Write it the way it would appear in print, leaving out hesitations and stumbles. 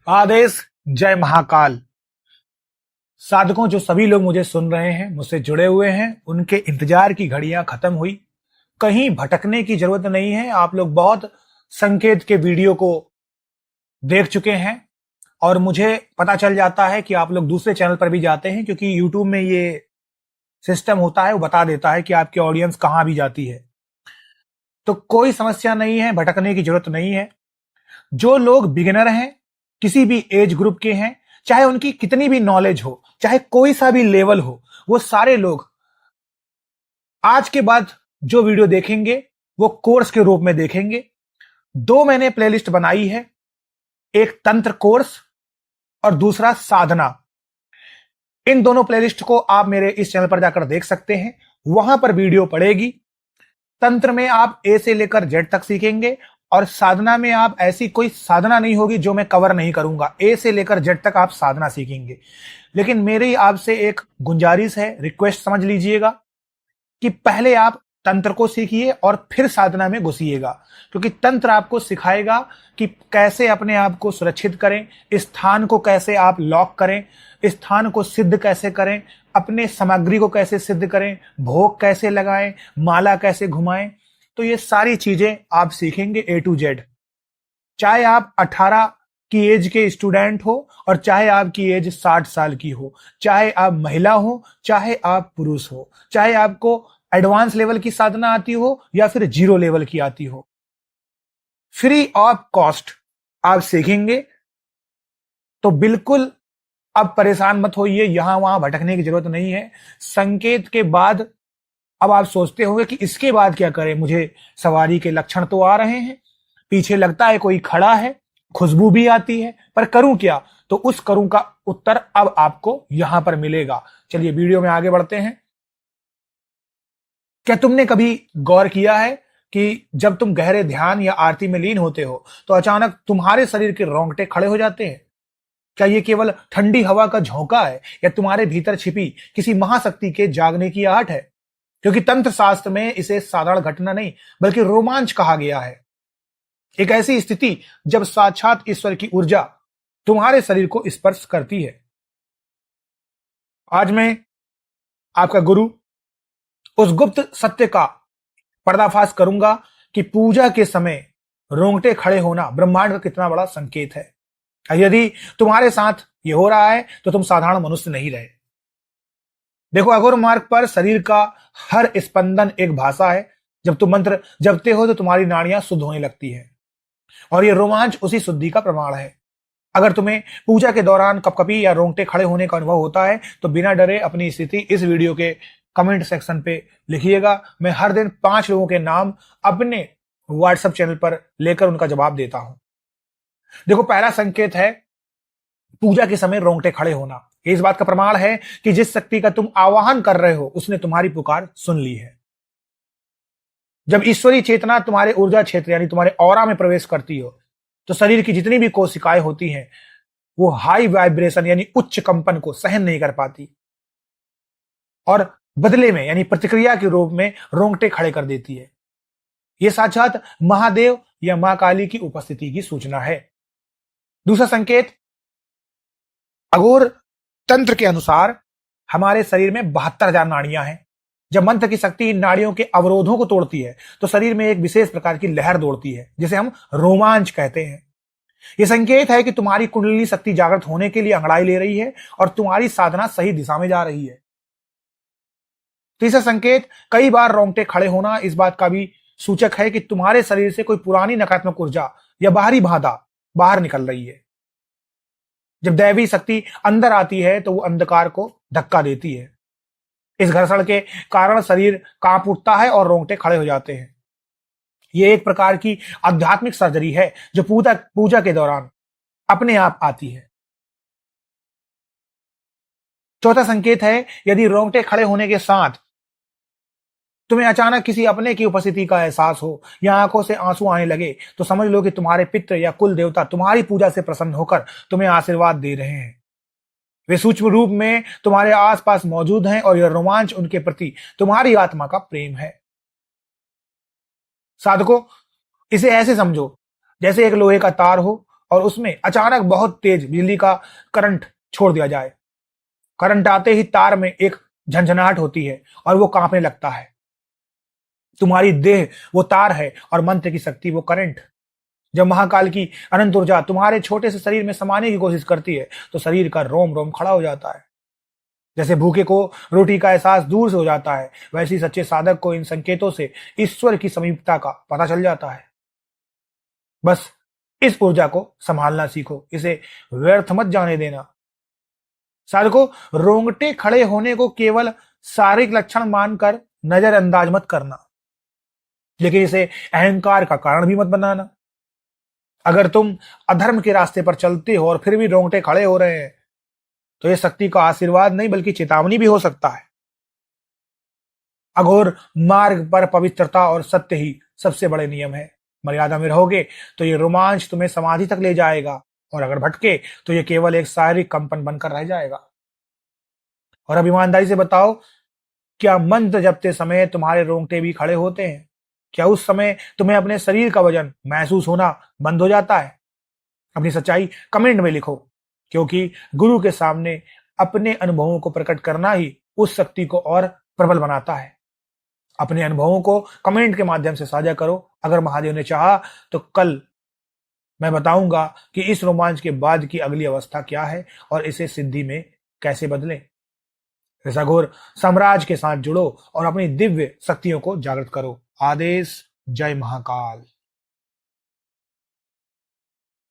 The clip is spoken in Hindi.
आदेश। जय महाकाल। साधकों, जो सभी लोग मुझे सुन रहे हैं, मुझसे जुड़े हुए हैं, उनके इंतजार की घड़ियां खत्म हुई। कहीं भटकने की जरूरत नहीं है। आप लोग बहुत संकेत के वीडियो को देख चुके हैं और मुझे पता चल जाता है कि आप लोग दूसरे चैनल पर भी जाते हैं, क्योंकि यूट्यूब में ये सिस्टम होता है, वो बता देता है कि आपकी ऑडियंस कहां भी जाती है। तो कोई समस्या नहीं है, भटकने की जरूरत नहीं है। जो लोग बिगिनर हैं, किसी भी एज ग्रुप के हैं, चाहे उनकी कितनी भी नॉलेज हो, चाहे कोई सा भी लेवल हो, वो सारे लोग आज के बाद जो वीडियो देखेंगे वो कोर्स के रूप में देखेंगे। दो मैंने प्लेलिस्ट बनाई है, एक तंत्र कोर्स और दूसरा साधना। इन दोनों प्लेलिस्ट को आप मेरे इस चैनल पर जाकर देख सकते हैं, वहां पर वीडियो पड़ेगी। तंत्र में आप ए से लेकर जेड तक सीखेंगे और साधना में आप ऐसी कोई साधना नहीं होगी जो मैं कवर नहीं करूंगा। ए से लेकर जेड तक आप साधना सीखेंगे। लेकिन मेरी आपसे एक गुंजारिश है, रिक्वेस्ट समझ लीजिएगा, कि पहले आप तंत्र को सीखिए और फिर साधना में घुसिएगा, क्योंकि तंत्र आपको सिखाएगा कि कैसे अपने आप को सुरक्षित करें, स्थान को कैसे आप लॉक करें, स्थान को सिद्ध कैसे करें, अपने सामग्री को कैसे सिद्ध करें, भोग कैसे लगाएं, माला कैसे घुमाएं। तो ये सारी चीजें आप सीखेंगे ए टू जेड। चाहे आप 18 की एज के स्टूडेंट हो और चाहे आपकी एज 60 साल की हो, चाहे आप महिला हो, चाहे आप पुरुष हो, चाहे आपको एडवांस लेवल की साधना आती हो या फिर जीरो लेवल की आती हो, फ्री ऑफ कॉस्ट आप सीखेंगे। तो बिल्कुल अब परेशान मत होइए, यहां वहां भटकने की जरूरत नहीं है। संकेत के बाद अब आप सोचते होंगे कि इसके बाद क्या करें, मुझे सवारी के लक्षण तो आ रहे हैं, पीछे लगता है कोई खड़ा है, खुशबू भी आती है, पर करूं क्या? तो उस करूं का उत्तर अब आपको यहां पर मिलेगा। चलिए वीडियो में आगे बढ़ते हैं। क्या तुमने कभी गौर किया है कि जब तुम गहरे ध्यान या आरती में लीन होते हो तो अचानक तुम्हारे शरीर के रोंगटे खड़े हो जाते हैं? क्या ये केवल ठंडी हवा का झोंका है या तुम्हारे भीतर छिपी किसी महाशक्ति के जागने की आहट है? क्योंकि तंत्र शास्त्र में इसे साधारण घटना नहीं बल्कि रोमांच कहा गया है। एक ऐसी स्थिति जब साक्षात ईश्वर की ऊर्जा तुम्हारे शरीर को स्पर्श करती है। आज मैं आपका गुरु उस गुप्त सत्य का पर्दाफाश करूंगा कि पूजा के समय रोंगटे खड़े होना ब्रह्मांड का कितना बड़ा संकेत है। यदि तुम्हारे साथ ये हो रहा है तो तुम साधारण मनुष्य नहीं रहे। देखो, अघोर मार्ग पर शरीर का हर स्पंदन एक भाषा है। जब तुम मंत्र जपते हो तो तुम्हारी नाड़ियां शुद्ध होने लगती है और ये रोमांच उसी शुद्धि का प्रमाण है। अगर तुम्हें पूजा के दौरान कपकपी या रोंगटे खड़े होने का अनुभव होता है तो बिना डरे अपनी स्थिति इस वीडियो के कमेंट सेक्शन पे लिखिएगा। मैं हर दिन 5 लोगों के नाम अपने व्हाट्सएप चैनल पर लेकर उनका जवाब देता हूं। देखो, पहला संकेत है पूजा के समय रोंगटे खड़े होना। ये इस बात का प्रमाण है कि जिस शक्ति का तुम आवाहन कर रहे हो उसने तुम्हारी पुकार सुन ली है। जब ईश्वरीय चेतना तुम्हारे ऊर्जा क्षेत्र यानी तुम्हारे ऑरा में प्रवेश करती हो तो शरीर की जितनी भी कोशिकाएं होती हैं वो हाई वाइब्रेशन यानी उच्च कंपन को सहन नहीं कर पाती और बदले में यानी प्रतिक्रिया के रूप में रोंगटे खड़े कर देती है। यह साक्षात महादेव या मां काली की उपस्थिति की सूचना है। दूसरा संकेत, अघोर तंत्र के अनुसार हमारे शरीर में 72,000 नाड़ियां हैं। जब मंत्र की शक्ति इन नाड़ियों के अवरोधों को तोड़ती है तो शरीर में एक विशेष प्रकार की लहर दौड़ती है जिसे हम रोमांच कहते हैं। यह संकेत है कि तुम्हारी कुंडलिनी शक्ति जागृत होने के लिए अंगड़ाई ले रही है और तुम्हारी साधना सही दिशा में जा रही है। तीसरा संकेत, कई बार रोंगटे खड़े होना इस बात का भी सूचक है कि तुम्हारे शरीर से कोई पुरानी नकारात्मक ऊर्जा या बाहरी बाधा बाहर निकल रही है। जब दैवी शक्ति अंदर आती है तो वो अंधकार को धक्का देती है। इस घर्षण के कारण शरीर कांप उठता है और रोंगटे खड़े हो जाते हैं। यह एक प्रकार की आध्यात्मिक सर्जरी है जो पूजा के दौरान अपने आप आती है। चौथा संकेत है, यदि रोंगटे खड़े होने के साथ तुम्हें अचानक किसी अपने की उपस्थिति का एहसास हो या आंखों से आंसू आने लगे तो समझ लो कि तुम्हारे पितृ या कुल देवता तुम्हारी पूजा से प्रसन्न होकर तुम्हें आशीर्वाद दे रहे हैं। वे सूक्ष्म रूप में तुम्हारे आसपास मौजूद हैं और यह रोमांच उनके प्रति तुम्हारी आत्मा का प्रेम है। साधकों, इसे ऐसे समझो जैसे एक लोहे का तार हो और उसमें अचानक बहुत तेज बिजली का करंट छोड़ दिया जाए। करंट आते ही तार में एक झंझनाहट होती है और वो कांपने लगता है। तुम्हारी देह वो तार है और मंत्र की शक्ति वो करंट। जब महाकाल की अनंत ऊर्जा तुम्हारे छोटे से शरीर में समाने की कोशिश करती है तो शरीर का रोम रोम खड़ा हो जाता है। जैसे भूखे को रोटी का एहसास दूर से हो जाता है, वैसे ही सच्चे साधक को इन संकेतों से ईश्वर की समीपता का पता चल जाता है। बस इस ऊर्जा को संभालना सीखो, इसे व्यर्थ मत जाने देना। साधको, रोंगटे खड़े होने को केवल शारीरिक लक्षण मानकर नजरअंदाज मत करना, लेकिन इसे अहंकार का कारण भी मत बनाना। अगर तुम अधर्म के रास्ते पर चलते हो और फिर भी रोंगटे खड़े हो रहे हैं तो यह शक्ति का आशीर्वाद नहीं बल्कि चेतावनी भी हो सकता है। अघोर मार्ग पर पवित्रता और सत्य ही सबसे बड़े नियम है। मर्यादा में रहोगे तो ये रोमांच तुम्हें समाधि तक ले जाएगा, और अगर भटके तो ये केवल एक शारीरिक कंपन बनकर रह जाएगा। और अब ईमानदारी से बताओ, क्या मंत्र जपते समय तुम्हारे रोंगटे भी खड़े होते हैं? क्या उस समय तुम्हें अपने शरीर का वजन महसूस होना बंद हो जाता है? अपनी सच्चाई कमेंट में लिखो, क्योंकि गुरु के सामने अपने अनुभवों को प्रकट करना ही उस शक्ति को और प्रबल बनाता है। अपने अनुभवों को कमेंट के माध्यम से साझा करो। अगर महादेव ने चाहा तो कल मैं बताऊंगा कि इस रोमांच के बाद की अगली अवस्था क्या है और इसे सिद्धि में कैसे बदलें। इस अघोर साम्राज्य के साथ जुड़ो और अपनी दिव्य शक्तियों को जागृत करो। आदेश। जय महाकाल।